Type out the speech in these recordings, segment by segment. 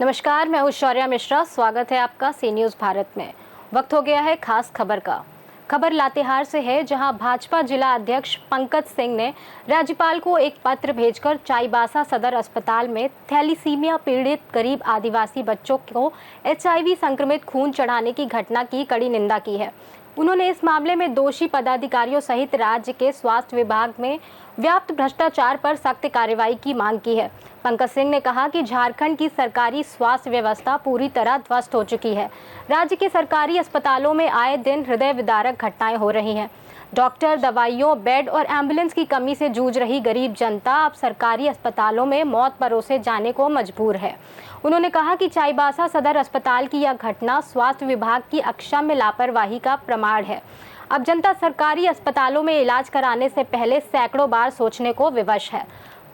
नमस्कार, मैं हूं शौर्या मिश्रा। स्वागत है आपका सी न्यूज़ भारत में। वक्त हो गया है खास खबर का। खबर लातेहार से है, जहां भाजपा जिला अध्यक्ष पंकज सिंह ने राज्यपाल को एक पत्र भेजकर चाईबासा सदर अस्पताल में थैलीसीमिया पीड़ित गरीब आदिवासी बच्चों को HIV संक्रमित खून चढ़ाने की घटना की कड़ी निंदा की है। उन्होंने इस मामले में दोषी पदाधिकारियों सहित राज्य के स्वास्थ्य विभाग में व्याप्त भ्रष्टाचार पर सख्त कार्रवाई की मांग की है। पंकज सिंह ने कहा कि झारखंड की सरकारी स्वास्थ्य व्यवस्था पूरी तरह ध्वस्त हो चुकी है। राज्य के सरकारी अस्पतालों में आए दिन हृदय विदारक घटनाएं हो रही हैं। डॉक्टर, दवाइयों, बेड और एम्बुलेंस की कमी से जूझ रही गरीब जनता अब सरकारी अस्पतालों में मौत परोसे जाने को मजबूर है। उन्होंने कहा कि चाईबासा सदर अस्पताल की यह घटना स्वास्थ्य विभाग की अक्षम्य लापरवाही का प्रमाण है। अब जनता सरकारी अस्पतालों में इलाज कराने से पहले सैकड़ों बार सोचने को विवश है।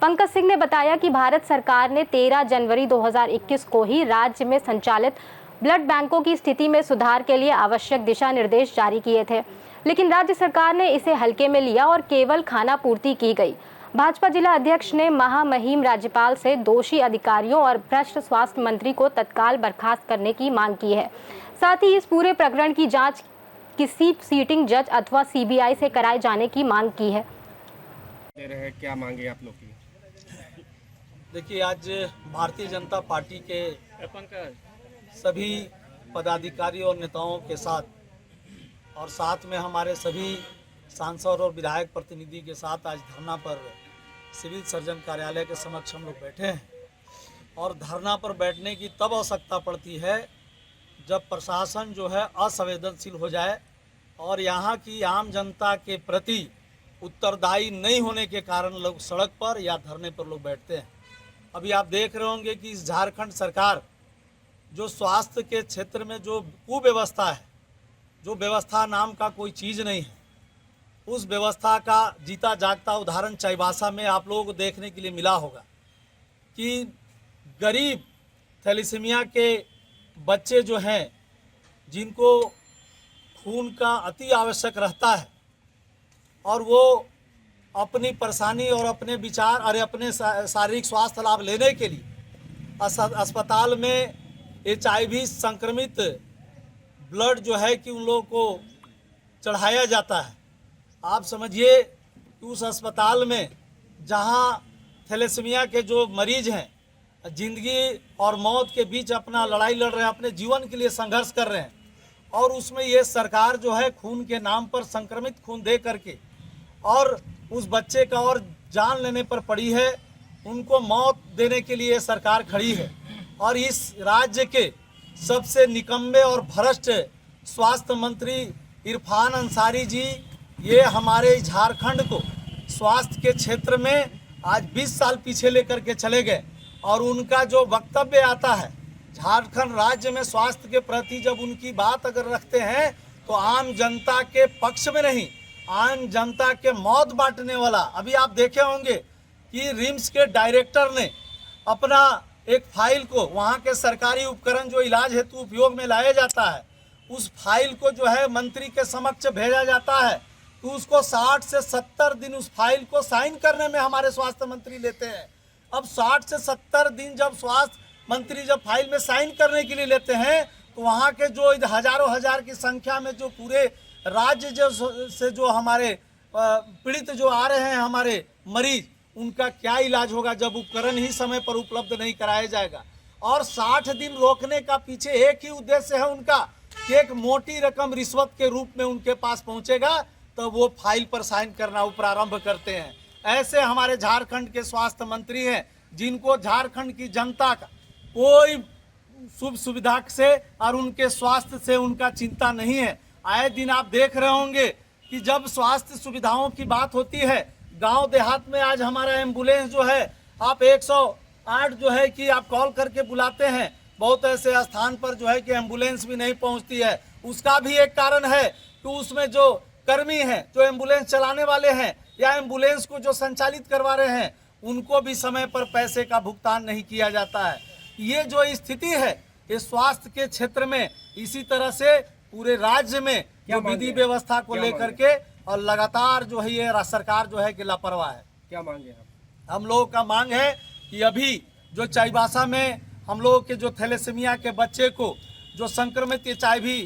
पंकज सिंह ने बताया कि भारत सरकार ने 13 जनवरी 2021 को ही राज्य में संचालित ब्लड बैंकों की स्थिति में सुधार के लिए आवश्यक दिशा निर्देश जारी किए थे, लेकिन राज्य सरकार ने इसे हल्के में लिया और केवल खाना पूर्ति की गई। भाजपा जिला अध्यक्ष ने महामहिम राज्यपाल से दोषी अधिकारियों और भ्रष्ट स्वास्थ्य मंत्री को तत्काल बर्खास्त करने की मांग की है। साथ ही इस पूरे प्रकरण की जांच किसी सीटिंग जज अथवा CBI से कराए जाने की मांग की है। क्या मांगे आप लोग की? देखिए, आज भारतीय जनता पार्टी के सभी पदाधिकारियों और नेताओं के साथ और साथ में हमारे सभी सांसद और विधायक प्रतिनिधि के साथ आज धरना पर सिविल सर्जन कार्यालय के समक्ष हम लोग बैठे हैं। और धरना पर बैठने की तब आवश्यकता पड़ती है जब प्रशासन जो है असंवेदनशील हो जाए और यहाँ की आम जनता के प्रति उत्तरदायी नहीं होने के कारण लोग सड़क पर या धरने पर लोग बैठते हैं। अभी आप देख रहे होंगे कि इस झारखंड सरकार जो स्वास्थ्य के क्षेत्र में जो कुव्यवस्था है, जो व्यवस्था नाम का कोई चीज़ नहीं है, उस व्यवस्था का जीता जागता उदाहरण चाईबासा में आप लोगों को देखने के लिए मिला होगा कि गरीब थैलीसीमिया के बच्चे जो हैं, जिनको खून का अति आवश्यक रहता है और वो अपनी परेशानी और अपने विचार और अपने शारीरिक स्वास्थ्य लाभ लेने के लिए अस्पताल में HIV संक्रमित ब्लड जो है कि उन लोगों को चढ़ाया जाता है। आप समझिए कि उस अस्पताल में जहां थैलेसीमिया के जो मरीज हैं, जिंदगी और मौत के बीच अपना लड़ाई लड़ रहे हैं, अपने जीवन के लिए संघर्ष कर रहे हैं, और उसमें ये सरकार जो है खून के नाम पर संक्रमित खून दे करके और उस बच्चे का और जान लेने पर पड़ी है, उनको मौत देने के लिए सरकार खड़ी है। और इस राज्य के सबसे निकम्मे और भ्रष्ट स्वास्थ्य मंत्री इरफान अंसारी जी ये हमारे झारखंड को स्वास्थ्य के क्षेत्र में आज 20 साल पीछे लेकर के चले गए। और उनका जो वक्तव्य आता है झारखंड राज्य में स्वास्थ्य के प्रति, जब उनकी बात अगर रखते हैं तो आम जनता के पक्ष में नहीं, आम जनता के मौत बांटने वाला। अभी आप देखे होंगे कि रिम्स के डायरेक्टर ने अपना एक फाइल को, वहाँ के सरकारी उपकरण जो इलाज हेतु उपयोग में लाया जाता है, उस फाइल को जो है मंत्री के समक्ष भेजा जाता है तो उसको 60 से 70 दिन उस फाइल को साइन करने में हमारे स्वास्थ्य मंत्री लेते हैं। अब 60 से 70 दिन जब स्वास्थ्य मंत्री जब फाइल में साइन करने के लिए लेते हैं तो वहाँ के जो हजारों हजार की संख्या में जो पूरे राज्य से जो हमारे पीड़ित जो आ रहे हैं हमारे मरीज, उनका क्या इलाज होगा जब उपकरण ही समय पर उपलब्ध नहीं कराया जाएगा। और 60 दिन रोकने का पीछे एक ही उद्देश्य है उनका कि एक मोटी रकम रिश्वत के रूप में उनके पास पहुंचेगा तो वो फाइल पर साइन करना वो प्रारंभ करते हैं। ऐसे हमारे झारखंड के स्वास्थ्य मंत्री हैं जिनको झारखंड की जनता का कोई सुख सुविधा से और उनके स्वास्थ्य से उनका चिंता नहीं है। आए दिन आप देख रहे होंगे कि जब स्वास्थ्य सुविधाओं की बात होती है, गांव देहात में आज हमारा एम्बुलेंस जो है, आप 108 जो है कि आप कॉल करके बुलाते हैं, बहुत ऐसे स्थान पर जो है कि एम्बुलेंस भी नहीं पहुंचती है। उसका भी एक कारण है कि उसमें जो कर्मी हैं, जो एम्बुलेंस चलाने वाले हैं या एम्बुलेंस को जो संचालित करवा रहे हैं, उनको भी समय पर पैसे का भुगतान नहीं किया जाता है। ये जो स्थिति है ये स्वास्थ्य के क्षेत्र में, इसी तरह से पूरे राज्य में जो विधि व्यवस्था को लेकर के और लगातार जो है ये सरकार जो है कि लापरवाह है। क्या मांगे आप? हम लोगों का मांग है कि अभी जो चाईबासा में हम लोगों के जो थैलेसीमिया के बच्चे को जो संक्रमित HIV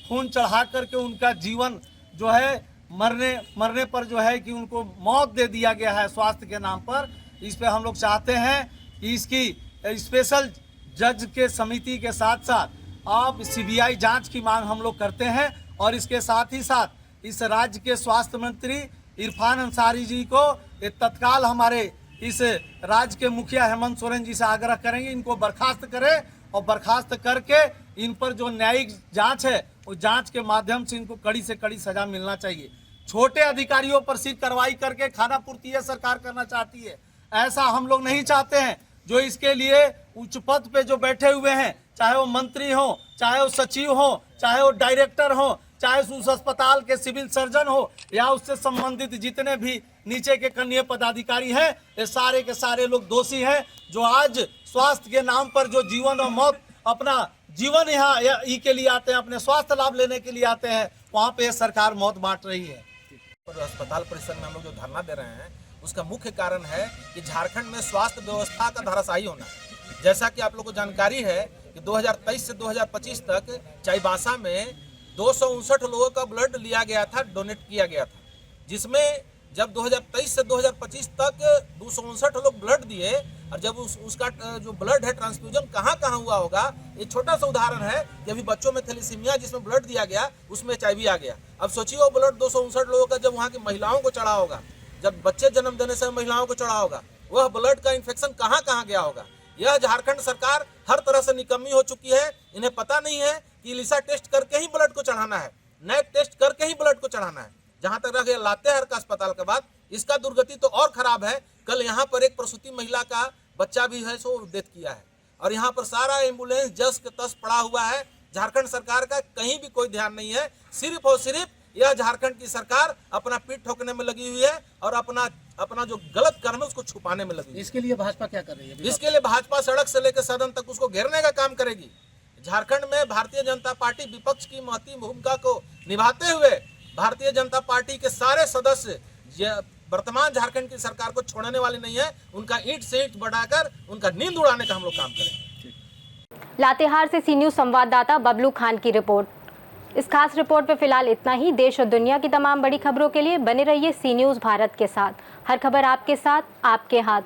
खून चढ़ा करके उनका जीवन जो है मरने पर जो है कि उनको मौत दे दिया गया है स्वास्थ्य के नाम पर, इस पे हम लोग चाहते हैं कि इसकी स्पेशल जज के समिति के साथ साथ आप CBI जांच की मांग हम लोग करते हैं। और इसके साथ ही साथ इस राज्य के स्वास्थ्य मंत्री इरफान अंसारी जी को तत्काल हमारे इस राज्य के मुखिया हेमंत सोरेन जी से आग्रह करेंगे इनको बर्खास्त करें, और बर्खास्त करके इन पर जो न्यायिक जांच है उस जांच के माध्यम से इनको कड़ी से कड़ी सजा मिलना चाहिए। छोटे अधिकारियों पर सिर्फ कार्रवाई करके खाना पूर्ति ये सरकार करना चाहती है, ऐसा हम लोग नहीं चाहते हैं। जो इसके लिए उच्च पद पे जो बैठे हुए हैं, चाहे वो मंत्री हो, चाहे वो सचिव हो, चाहे वो डायरेक्टर हो, चाहे उस अस्पताल के सिविल सर्जन हो, या उससे संबंधित जितने भी नीचे के कनीय पदाधिकारी हैं, ये सारे के सारे लोग दोषी हैं। जो आज स्वास्थ्य के नाम पर जो जीवन और मौत, अपना जीवन यहाँ के लिए आते हैं, अपने स्वास्थ्य लाभ लेने के लिए आते हैं, वहाँ पे सरकार मौत बांट रही है। अस्पताल परिसर में हम लोग जो धरना दे रहे हैं उसका मुख्य कारण है कि झारखंड में स्वास्थ्य व्यवस्था का धराशायी होना। जैसा कि आप लोग को जानकारी है कि 2023 से 2025 तक चाईबासा में 259 लोगों का ब्लड लिया गया था, डोनेट किया गया था, जिसमें जब 2023 से 2025 तक 259 लोग ब्लड दिए, और जब उसका जो ब्लड है ट्रांसफ्यूजन कहाँ कहाँ हुआ होगा, ये छोटा सा उदाहरण है कि अभी बच्चों में थैलेसीमिया जिसमें ब्लड दिया गया उसमें HIV आ गया। अब सोचिए वो ब्लड 259 लोगों का जब वहाँ की महिलाओं को चढ़ा होगा, जब बच्चे जन्म देने से महिलाओं को चढ़ा होगा, वह ब्लड का इन्फेक्शन कहाँ कहाँ गया होगा। यह झारखंड सरकार हर तरह से निकम्मी हो चुकी है। इन्हें पता नहीं है कि ELISA टेस्ट करके ही ब्लड को चढ़ाना है, NAC टेस्ट करके ही ब्लड को चढ़ाना है। जहां तक रह गया लातेहार का अस्पताल के बाद, इसका दुर्गति तो और खराब है। कल यहाँ पर एक प्रसूति महिला का बच्चा भी है सो डेथ किया है, और यहाँ पर सारा एम्बुलेंस जस के तस पड़ा हुआ है। झारखंड सरकार का कहीं भी कोई ध्यान नहीं है। सिर्फ और सिर्फ यह झारखंड की सरकार अपना पीठ ठोकने में लगी हुई है और अपना जो गलत कर्म है उसको छुपाने में लगी हुई है। इसके लिए भाजपा क्या कर रही है? इसके लिए भाजपा सड़क से लेकर सदन तक उसको घेरने का काम करेगी। झारखंड में भारतीय जनता पार्टी विपक्ष की महती भूमिका को निभाते हुए भारतीय जनता पार्टी के सारे सदस्य वर्तमान झारखंड की सरकार को छोड़ने वाले नहीं है। उनका ईंट से ईंट बढ़ाकर उनका नींद उड़ाने का हम लोग काम करेंगे। लातेहार से सी न्यूज़ संवाददाता बबलू खान की रिपोर्ट। इस खास रिपोर्ट पे फिलहाल इतना ही। देश और दुनिया की तमाम बड़ी खबरों के लिए बने रहिए सी न्यूज़ भारत के साथ। हर खबर आपके साथ, आपके हाथ।